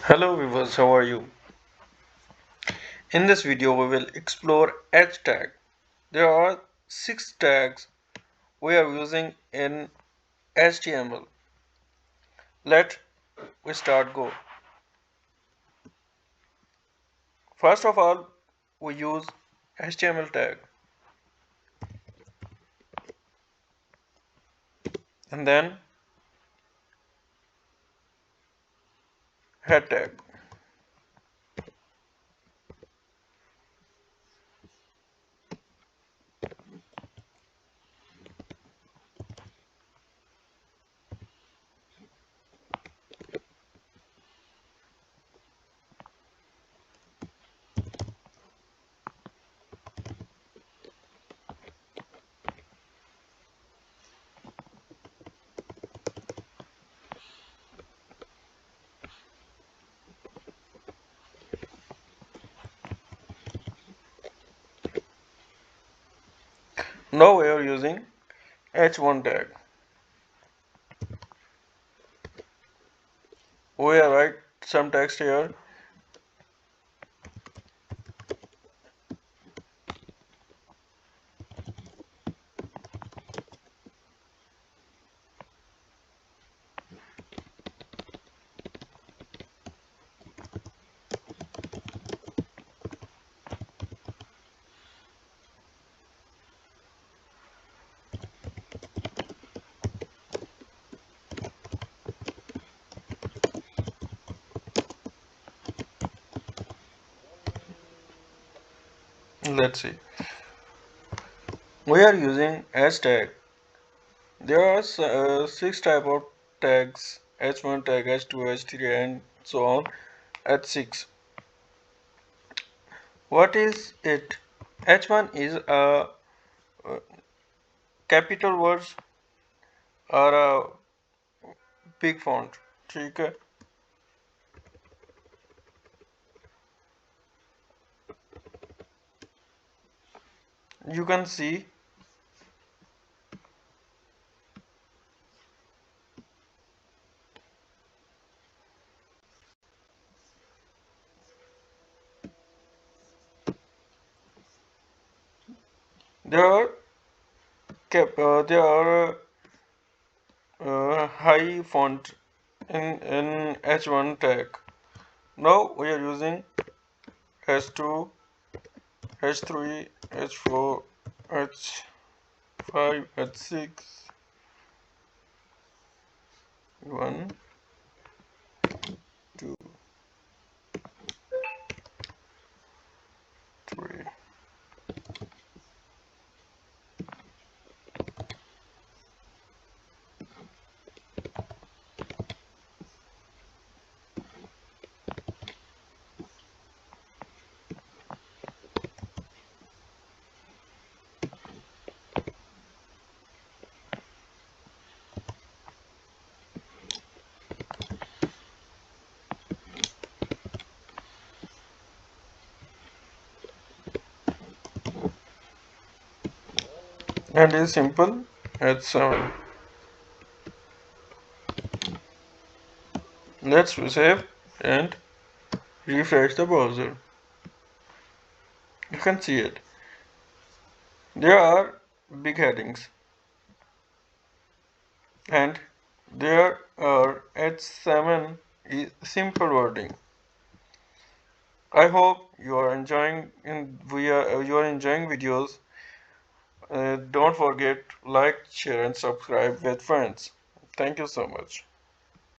Hello viewers, how are you? In this video we will explore H tag. There are 6 tags we are using in HTML. Let we start go. First of all, we use HTML tag and then head tag. Now we are using H1 tag. We are write some text here. Let's see. We are using H tag. There are 6 type of tags: H1 tag, H2, H3, and so on. H6. What is it? H1 is a capital words or a big font. ठीक है? You can see there are there are high font in H1 tag. Now we are using H2, H3, H4, H5, H6, 1, 2, 3. And it's simple. H7. Let's save and refresh the browser. You can see it. There are big headings and there are H7 is simple wording. I hope you are enjoying you are enjoying videos. Don't forget like, share and subscribe with friends. Thank you so much.